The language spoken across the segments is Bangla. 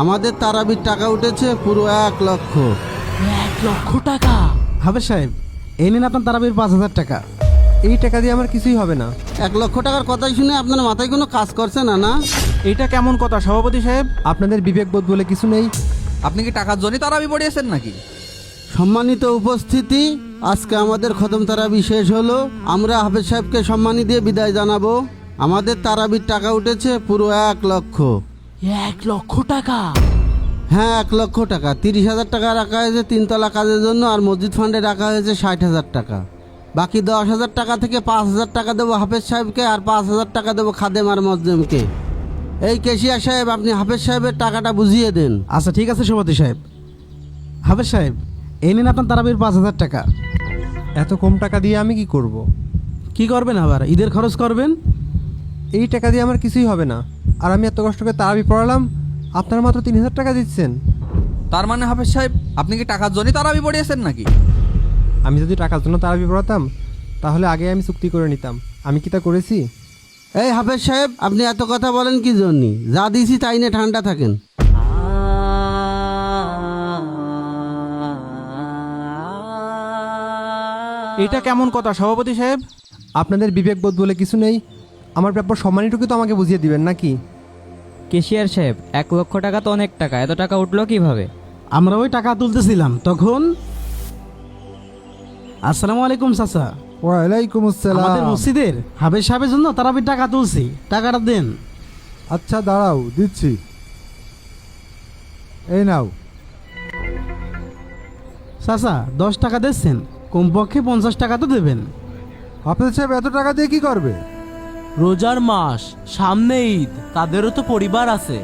আমাদের তারাবির টাকা উঠেছে পুরো 1,00,000। 1,00,000 টাকা? হাফেজ সাহেব, এই নিন আপনার তারাবির 5,000 টাকা। এই টাকা দিয়ে আমার কিছুই হবে না। 1,00,000 টাকার কথাই শুনে আপনার মাথায় কোনো কাজ করছে না? না, এটা কেমন কথা সভাপতি সাহেব? আপনাদের বিবেকবোধ বলে কিছু নেই? আপনি কি টাকার জন্য তারাবি পড়িয়েছেন নাকি? সম্মানিত উপস্থিতি, আজকে আমাদের খতম তারাবি শেষ হলো। আমরা হাফেজ সাহেবকে সম্মানী দিয়ে বিদায় জানাবো। আমাদের তারাবির টাকা উঠেছে পুরো 1,00,000। 1,00,000 টাকা? হ্যাঁ, 1,00,000 টাকা। 30,000 টাকা রাখা হয়েছে 3 তলা কাজের জন্য, আর মসজিদ ফান্ডে রাখা হয়েছে 60,000 টাকা। বাকি 10,000 টাকা থেকে 5,000 টাকা দেবো হাফেজ সাহেবকে, আর 5,000 টাকা দেবো খাদেম আর মজদুমকে। এই কেশিয়া সাহেব, আপনি হাফেজ সাহেবের টাকাটা বুঝিয়ে দেন। আচ্ছা ঠিক আছে সভাপতি সাহেব। হাফেজ সাহেব, এই নিন আপনার তারাবির 5,000 টাকা। এত কম টাকা দিয়ে আমি কি করব? কি করবেন আবার? ঈদের খরচ করবেন। এই টাকা দিয়ে আমার কিছুই হবে না। আর আমি এত কষ্ট করে তারাবি পড়ালাম, আপনারা মাত্র 3,000 টাকা দিচ্ছেন। তার মানে হাফেজ সাহেব, আপনি কি টাকার জন্য তারাবি পড়িয়েছেন নাকি? আমি যদি টাকার জন্য তারাবি পড়াতাম তাহলে আগে আমি চুক্তি করে নিতাম। আমি কি তা করেছি? এই হাফেজ সাহেব, আপনি এত কথা বলেন কি জন্যে? যা দিয়েছি তাই নিয়ে ঠান্ডা থাকেন। এটা কেমন কথা সভাপতি সাহেব? আপনাদের বিবেকবোধ বলে কিছু নেই? আমার ব্যাপার সম্মানীটুকু তো আমাকে বুঝিয়ে দিবেন নাকি? কেশিয়ার সাহেব, 1,00,000 টাকা তো অনেক টাকা, এত টাকা উঠলো কিভাবে? আমরা ওই টাকা তুলতেছিলাম তখন। আসসালামু আলাইকুম চাচা। ওয়ালাইকুম আসসালাম। আমাদের মসজিদের হাফেজ সাহেবের জন্য তারাবির টাকা তুলছি, টাকাটা দেন। আচ্ছা দাঁড়াও, দিচ্ছি। এই নাও। চাচা 10 টাকা দিচ্ছেন, কমপক্ষে 50 টাকা তো দেবেন। হাফেজ সাহেব এত টাকা দিয়ে কি করবে? রোজার মাস, সামনে ঈদ, তাদেরও তো পরিবার আছে।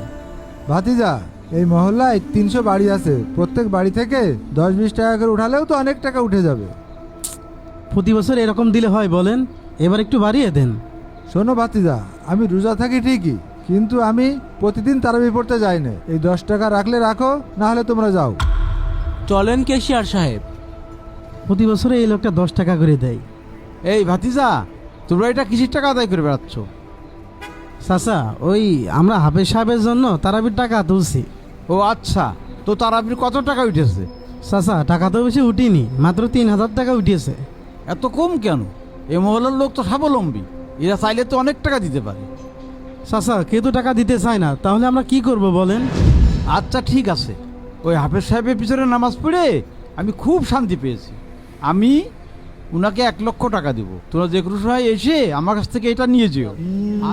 ভাতিজা, এই মহল্লায় 300 বাড়ি আছে। প্রত্যেক বাড়ি থেকে 10-20 টাকা করে উঠালেও তো অনেক টাকা উঠে যাবে। প্রতি বছর এরকম দিলে হয় বলেন? এবার একটু বাড়িয়ে দেন। শোনো ভাতিজা, আমি রোজা থাকি ঠিকই, কিন্তু আমি প্রতিদিন তারাবি পড়তে যাই না। এই 10 টাকা রাখলে রাখো, না হলে তোমরা যাও। চলেন কেশিয়ার সাহেব। প্রতি বছরে এই লোকটা 10 টাকা করে দেয়। এই ভাতিজা, তোমরা এটা কিসের টাকা আদায় করে বেড়াচ্ছ? চাচা, ওই আমরা হাফেজ সাহেবের জন্য তারাবির টাকা তুলছি। ও আচ্ছা, তো তারাবির কত টাকা উঠেছে? চাচা, টাকা তো বেশি উঠিনি, মাত্র 3,000 টাকা উঠিয়েছে। এত কম কেন? এ মহল্লার লোক তো স্বাবলম্বী, এরা চাইলে তো অনেক টাকা দিতে পারে। চাচা, কেউ তো টাকা দিতে চায় না, তাহলে আমরা কি করব বলেন? আচ্ছা ঠিক আছে, ওই হাফেজ সাহেবের পিছনে নামাজ পড়ে আমি খুব শান্তি পেয়েছি। আমি উনাকে 1,00,000 টাকা দিব। তোমরা যে কোনো সময় এসে আমার কাছ থেকে এটা নিয়ে যেও।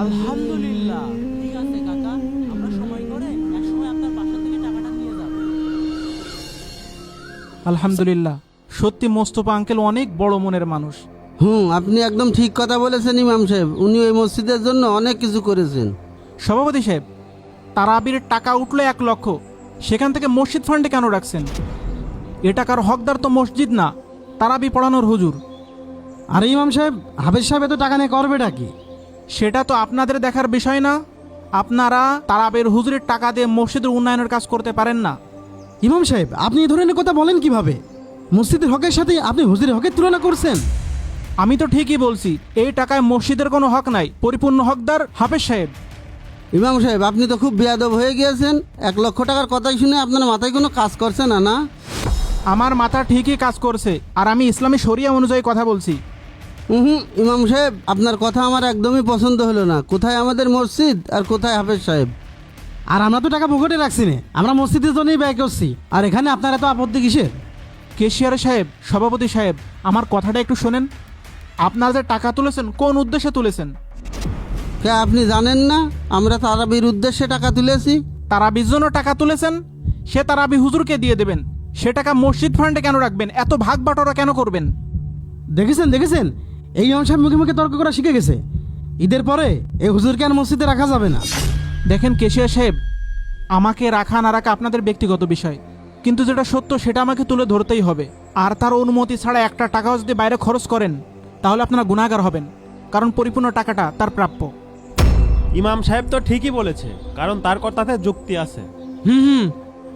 আলহামদুলিল্লাহ, ঠিক আছে কাকা, আমরা সময় করে একসময় আপনার বাসা থেকে টাকাটা নিয়ে যাব। আলহামদুলিল্লাহ, সত্যি মোস্তফা আঙ্কেল অনেক বড় মনের মানুষ। আপনি একদম ঠিক কথা বলেছেন ইমাম সাহেব। উনি ওই মসজিদের জন্য অনেক কিছু করেছেন। সভাপতি সাহেব, তারাবির টাকা উঠলো 1,00,000, সেখান থেকে মসজিদ ফান্ডে কেন রাখছেন? এ টাকার হকদার তো মসজিদ না, তারাবি পড়ানোর হুজুর। আরে ইমাম সাহেব, হাফেজ সাহেব এত টাকা নিয়ে করবেটা কি? সেটা তো আপনাদের দেখার বিষয় না। আপনারা তারাবির হুজুরের টাকা দিয়ে মসজিদের উন্নয়নের কাজ করতে পারেন না। ইমাম সাহেব, আপনি এই ধরনের কথা বলেন কিভাবে? মসজিদের হকের সাথে আপনি হুজুরের হকের তুলনা করছেন। আমি তো ঠিকই বলছি, এই টাকায় মসজিদের কোনো হক নাই, পরিপূর্ণ হকদার হাফেজ সাহেব। ইমাম সাহেব, আপনি তো খুব বেয়াদব হয়ে গিয়েছেন। 1,00,000 টাকার কথাই শুনে আপনার মাথায় কোনো কাজ করছে না? না, আমার মাথা ঠিকই কাজ করছে, আর আমি ইসলামী শরিয়া অনুযায়ী কথা বলছি। ইমাম সাহেব, আপনার কথা আমার একদমই পছন্দ হলো না। কোথায় আমাদের মসজিদ আর কোথায় হাফেজ সাহেব? আর আমরা তো টাকা পকেটে রাখছি না, আমরা মসজিদের জন্যই ব্যয় করছি। আর এখানে আপনার এত আপত্তি কিসের? কেশিয়ার সাহেব, সভাপতি সাহেব, আমার কথাটা একটু শোনেন। আপনারা যে টাকা তুলেছেন, কোন উদ্দেশ্যে তুলেছেন? কে, আপনি জানেন না আমরা তারাবির উদ্দেশ্যে টাকা তুলেছি? তারাবির জন্য টাকা তুলেছেন, সে তারাবি হুজুরকে দিয়ে দেবেন। সে টাকা মসজিদ ফান্ডে কেন রাখবেন? এত ভাগ বাটোয়ারা কেন করবেন? দেখেছেন, এই ইমাম সাহেব মুখে মুখে তর্ক করা শিখে গেছে। ঈদের পরে এই হুজুরকে আর মসজিদে রাখা যাবে না। দেখেন কেশিয়া সাহেব, আমাকে রাখা না রাখা আপনাদের ব্যক্তিগত বিষয়, কিন্তু যেটা সত্য সেটা আমাকে তুলে ধরতেই হবে। আর তার অনুমতি ছাড়া একটা টাকাও যদি বাইরে খরচ করেন তাহলে আপনারা গুনাহগার হবেন, কারণ পরিপূর্ণ টাকাটা তার প্রাপ্য। ইমাম সাহেব তো ঠিকই বলেছে, কারণ তার কথাতে যুক্তি আছে।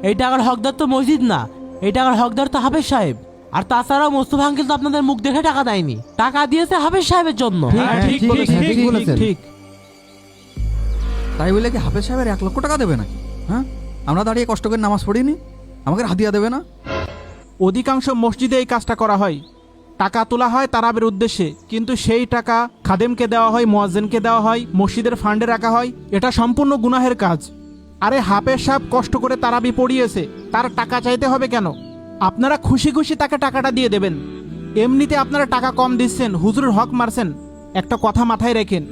এই টাকার হকদার তো মসজিদ না, এই টাকার হকদার তো হাফেজ সাহেব। আর তাছাড়াও মোস্তফা আঙ্কেল তো আপনাদের মুখ দেখে টাকা দেয়নি, টাকা দিয়েছে হাফেজ সাহেবের জন্য। ঠিক বলেছেন। তাই বলে কি হাফেজ সাহেবের 1,00,000 টাকা দেবে নাকি? হ্যাঁ, আমরা দাঁড়িয়ে কষ্ট করে নামাজ পড়িনি, আমাকে হাদিয়া দেবে না? অধিকাংশ মসজিদে এই কাজটা করা হয়। টাকা তোলা হয় তারাবির উদ্দেশ্যে, কিন্তু সেই টাকা খাদেমকে দেওয়া হয়, মুয়াজ্জিনকে দেওয়া হয়, মসজিদের ফান্ডে রাখা হয়। এটা সম্পূর্ণ গুনাহের কাজ। আরে হাফেজ সাহেব কষ্ট করে তারাবি পড়িয়েছে, তার টাকা চাইতে হবে কেন? আপনারা খুশি খুশি তাকে টাকাটা দিয়ে দেবেন। এমনিতে আপনারা টাকা কম দিচ্ছেন, হুজুরের হক মারছেন। একটা কথা মাথায় রেখেন,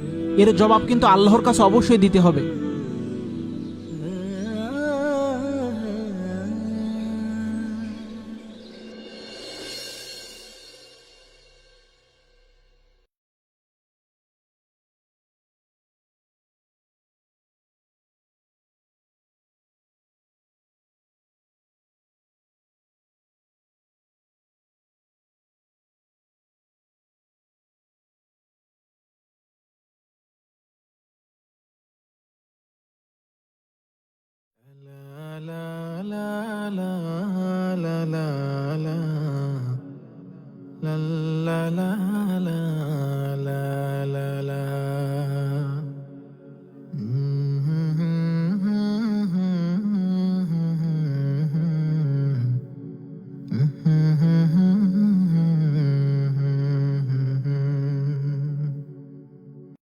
এর জবাব কিন্তু আল্লাহর কাছে অবশ্যই দিতে হবে।